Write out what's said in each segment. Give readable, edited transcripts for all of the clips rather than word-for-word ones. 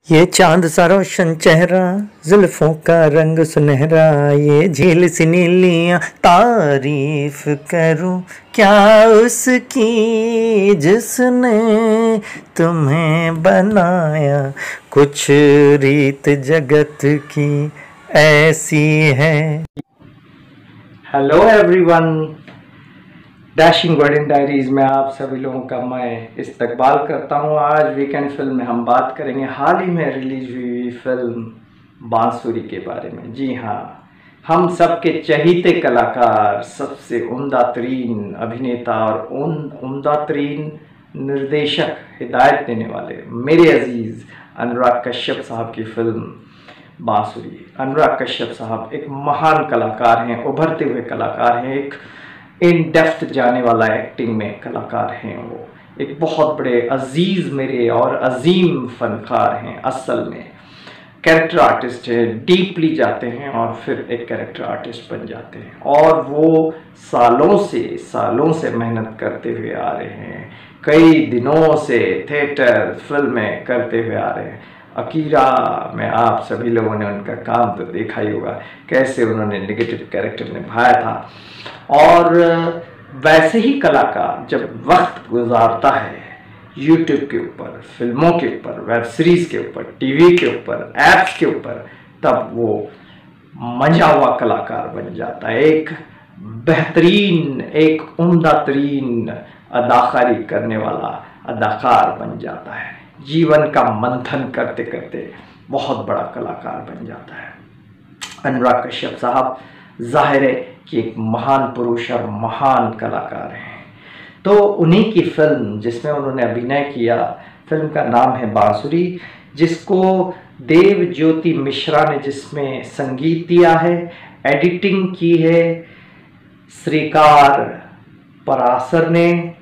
ये चांद सा रोशन चेहरा, जुल्फों का रंग सुनहरा, ये झील सी नीलियां, तारीफ करूं क्या उसकी जिसने तुम्हें बनाया। कुछ रीत जगत की ऐसी है। Hello everyone, dashing wedding diaries में आप सभी लोगों का मैं इस्तकबाल करता हूं। आज वीकेंड फिल्म में हम बात करेंगे हाल ही में रिलीज हुई फिल्म बांसुरी के बारे में। जी हाँ, हम सबके चहीते कलाकार, सबसे उम्दा तरीन अभिनेता और उम्दा तरीन निर्देशक, हिदायत देने वाले मेरे अजीज़ अनुराग कश्यप साहब की फिल्म बांसुरी। अनुराग कश्यप साहब एक महान कलाकार हैं, उभरते हुए कलाकार हैं, एक इन डेप्थ जाने वाला एक्टिंग में कलाकार हैं। वो एक बहुत बड़े अजीज़ मेरे और अजीम फनकार हैं। असल में कैरेक्टर आर्टिस्ट है, डीपली जाते हैं और फिर एक कैरेक्टर आर्टिस्ट बन जाते हैं। और वो सालों से मेहनत करते हुए आ रहे हैं, कई दिनों से थिएटर फिल्में करते हुए आ रहे हैं। अकीरा में आप सभी लोगों ने उनका काम तो देखा ही होगा, कैसे उन्होंने नेगेटिव कैरेक्टर निभाया था। और वैसे ही कलाकार जब वक्त गुजारता है यूट्यूब के ऊपर, फिल्मों के ऊपर, वेब सीरीज़ के ऊपर, टीवी के ऊपर, ऐप्स के ऊपर, तब वो मंझा हुआ कलाकार बन जाता है। एक बेहतरीन, एक उम्दा तरीन अदाकारी करने वाला अदाकार बन जाता है। जीवन का मंथन करते करते बहुत बड़ा कलाकार बन जाता है। अनुराग कश्यप साहब जाहिर है कि एक महान पुरुष और महान कलाकार हैं। तो उन्हीं की फिल्म जिसमें उन्होंने अभिनय किया, फिल्म का नाम है बांसुरी, जिसको देव ज्योति मिश्रा ने जिसमें संगीत दिया है, एडिटिंग की है श्रीकार परासर ने,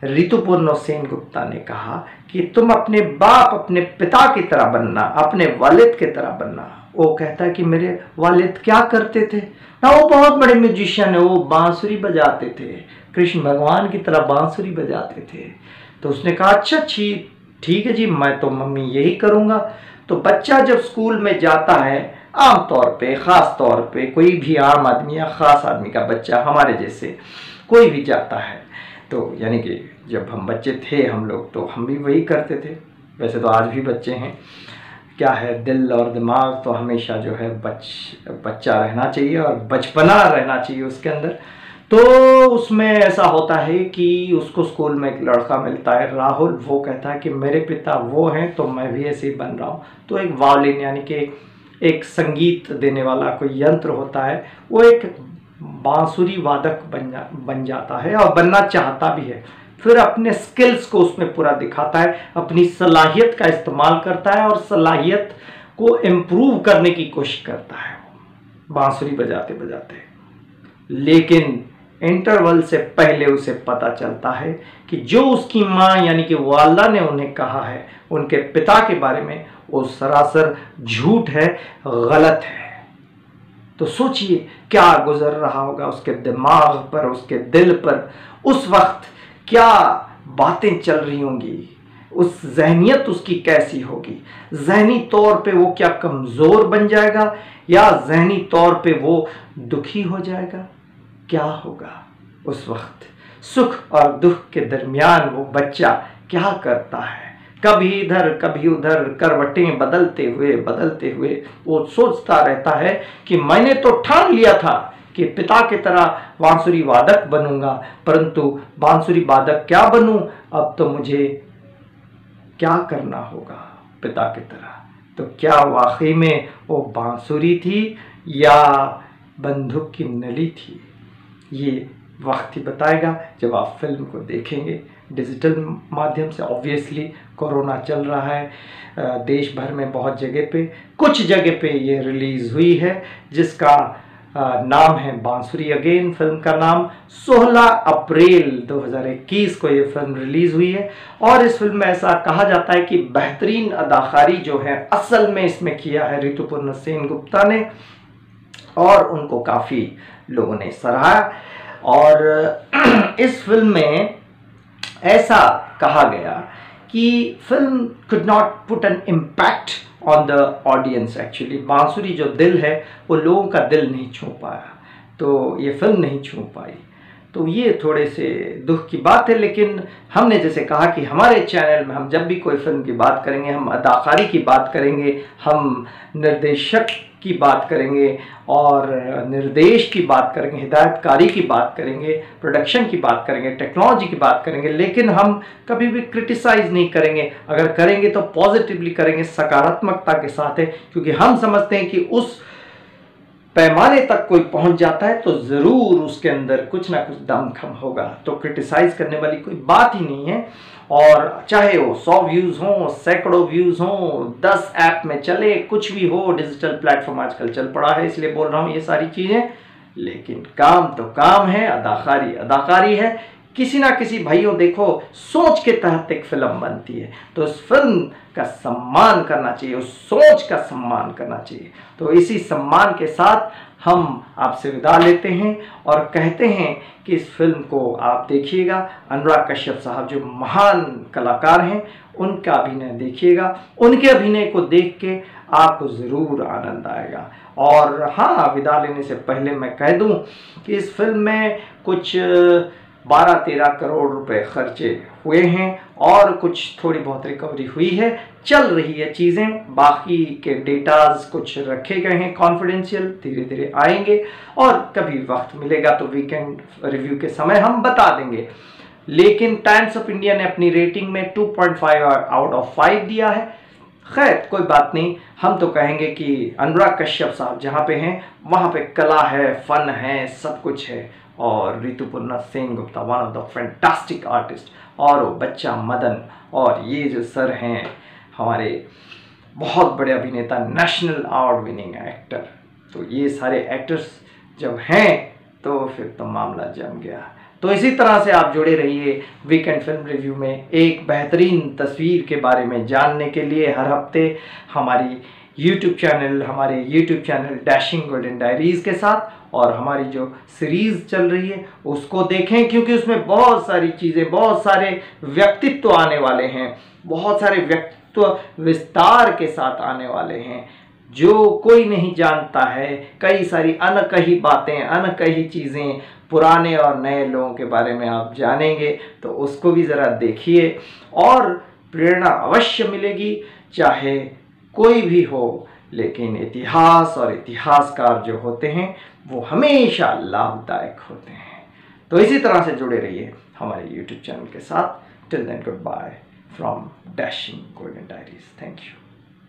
ऋतुपूर्ण सेन गुप्ता ने कहा कि तुम अपने बाप, अपने पिता की तरह बनना, अपने वालिद की तरह बनना। वो कहता है कि मेरे वालिद क्या करते थे ना, वो बहुत बड़े म्यूजिशियन है, वो बांसुरी बजाते थे, कृष्ण भगवान की तरह बांसुरी बजाते थे। तो उसने कहा अच्छा ठीक है जी, मैं तो मम्मी यही करूँगा। तो बच्चा जब स्कूल में जाता है, आम तौर पे, ख़ास तौर पे, कोई भी आम आदमी या ख़ास आदमी का बच्चा हमारे जैसे कोई भी जाता है, तो यानी कि जब हम बच्चे थे हम लोग, तो हम भी वही करते थे। वैसे तो आज भी बच्चे हैं, क्या है, दिल और दिमाग तो हमेशा जो है बच्चा रहना चाहिए और बचपना रहना चाहिए उसके अंदर। तो उसमें ऐसा होता है कि उसको स्कूल में एक लड़का मिलता है, राहुल। वो कहता है कि मेरे पिता वो हैं तो मैं भी ऐसे ही बन रहा हूँ। तो एक वायलिन यानी कि एक संगीत देने वाला कोई यंत्र होता है, वो एक बांसुरी वादक बन जाता है और बनना चाहता भी है। फिर अपने स्किल्स को उसमें पूरा दिखाता है, अपनी सलाहियत का इस्तेमाल करता है और सलाहियत को इम्प्रूव करने की कोशिश करता है बांसुरी बजाते बजाते। लेकिन इंटरवल से पहले उसे पता चलता है कि जो उसकी माँ यानी कि वालदा ने उन्हें कहा है उनके पिता के बारे में, वो सरासर झूठ है, गलत है। तो सोचिए क्या गुजर रहा होगा उसके दिमाग पर, उसके दिल पर, उस वक्त क्या बातें चल रही होंगी, उस जहनियत उसकी कैसी होगी। जहनी तौर पे वो क्या कमज़ोर बन जाएगा या जहनी तौर पे वो दुखी हो जाएगा, क्या होगा उस वक्त। सुख और दुख के दरमियान वो बच्चा क्या करता है, कभी इधर कभी उधर करवटें बदलते हुए वो सोचता रहता है कि मैंने तो ठान लिया था कि पिता की तरह बांसुरी वादक बनूंगा, परंतु बांसुरी वादक क्या बनूं, अब तो मुझे क्या करना होगा पिता की तरह। तो क्या वाकई में वो बांसुरी थी या बंदूक की नली थी, ये वक्त ही बताएगा जब आप फिल्म को देखेंगे डिजिटल माध्यम से। ऑब्वियसली कोरोना चल रहा है देश भर में, बहुत जगह पे, कुछ जगह पे ये रिलीज़ हुई है जिसका नाम है बांसुरी अगेन। फिल्म का नाम 16 अप्रैल 2021 को ये फिल्म रिलीज़ हुई है। और इस फिल्म में ऐसा कहा जाता है कि बेहतरीन अदाकारी जो है असल में इसमें किया है ऋतुपर्णा सेनगुप्ता ने, और उनको काफ़ी लोगों ने सराहा। और इस फिल्म में ऐसा कहा गया कि film could not put an impact on the audience. Actually बांसुरी जो दिल है वो लोगों का दिल नहीं छू पाया, तो ये फिल्म नहीं छू पाई। तो ये थोड़े से दुख की बात है। लेकिन हमने जैसे कहा कि हमारे चैनल में हम जब भी कोई फिल्म की बात करेंगे, हम अदाकारी की बात करेंगे, हम निर्देशक की बात करेंगे और निर्देश की बात करेंगे, हिदायतकारी की बात करेंगे, प्रोडक्शन की बात करेंगे, टेक्नोलॉजी की बात करेंगे, लेकिन हम कभी भी क्रिटिसाइज नहीं करेंगे। अगर करेंगे तो पॉजिटिवली करेंगे, सकारात्मकता के साथ है, क्योंकि हम समझते हैं कि उस पैमाने तक कोई पहुंच जाता है तो ज़रूर उसके अंदर कुछ ना कुछ दमखम होगा। तो क्रिटिसाइज करने वाली कोई बात ही नहीं है। और चाहे वो 100 व्यूज़ हों, सैकड़ों व्यूज़ हों, 10 ऐप में चले, कुछ भी हो, डिजिटल प्लेटफॉर्म आजकल चल पड़ा है, इसलिए बोल रहा हूँ ये सारी चीज़ें। लेकिन काम तो काम है, अदाकारी अदाकारी है। किसी ना किसी भाइयों देखो सोच के तहत एक फिल्म बनती है, तो उस फिल्म का सम्मान करना चाहिए, उस सोच का सम्मान करना चाहिए। तो इसी सम्मान के साथ हम आपसे विदा लेते हैं और कहते हैं कि इस फिल्म को आप देखिएगा। अनुराग कश्यप साहब जो महान कलाकार हैं, उनका अभिनय देखिएगा। उनके अभिनय को देख के आपको ज़रूर आनंद आएगा। और हाँ, विदा लेने से पहले मैं कह दूं कि इस फिल्म में कुछ 12-13 करोड़ रुपए खर्चे हुए हैं और कुछ थोड़ी बहुत रिकवरी हुई है, चल रही है चीज़ें। बाकी के डेटाज कुछ रखे गए हैं कॉन्फिडेंशियल, धीरे धीरे आएंगे और कभी वक्त मिलेगा तो वीकेंड रिव्यू के समय हम बता देंगे। लेकिन टाइम्स ऑफ इंडिया ने अपनी रेटिंग में 2.5 आउट ऑफ 5 दिया है। खैर कोई बात नहीं, हम तो कहेंगे कि अनुराग कश्यप साहब जहाँ पे हैं वहाँ पे कला है, फन है, सब कुछ है। और Rituparna Sengupta one of the fantastic artist, और वो बच्चा मदन, और ये जो सर हैं हमारे बहुत बड़े अभिनेता, नेशनल अवार्ड विनिंग एक्टर। तो ये सारे एक्टर्स जब हैं तो फिर तो मामला जम गया। तो इसी तरह से आप जुड़े रहिए वीकेंड फिल्म रिव्यू में एक बेहतरीन तस्वीर के बारे में जानने के लिए। हर हफ्ते हमारे YouTube channel dashing golden diaries के साथ, और हमारी जो सीरीज़ चल रही है उसको देखें, क्योंकि उसमें बहुत सारी चीज़ें, बहुत सारे व्यक्तित्व आने वाले हैं, बहुत सारे तो विस्तार के साथ आने वाले हैं, जो कोई नहीं जानता है। कई सारी अनकही बातें, अनकही चीज़ें पुराने और नए लोगों के बारे में आप जानेंगे, तो उसको भी ज़रा देखिए और प्रेरणा अवश्य मिलेगी, चाहे कोई भी हो। लेकिन इतिहास और इतिहासकार जो होते हैं वो हमेशा लाभदायक होते हैं। तो इसी तरह से जुड़े रहिए हमारे YouTube चैनल के साथ। Till then, good bye from dashing golden diaries. Thank you.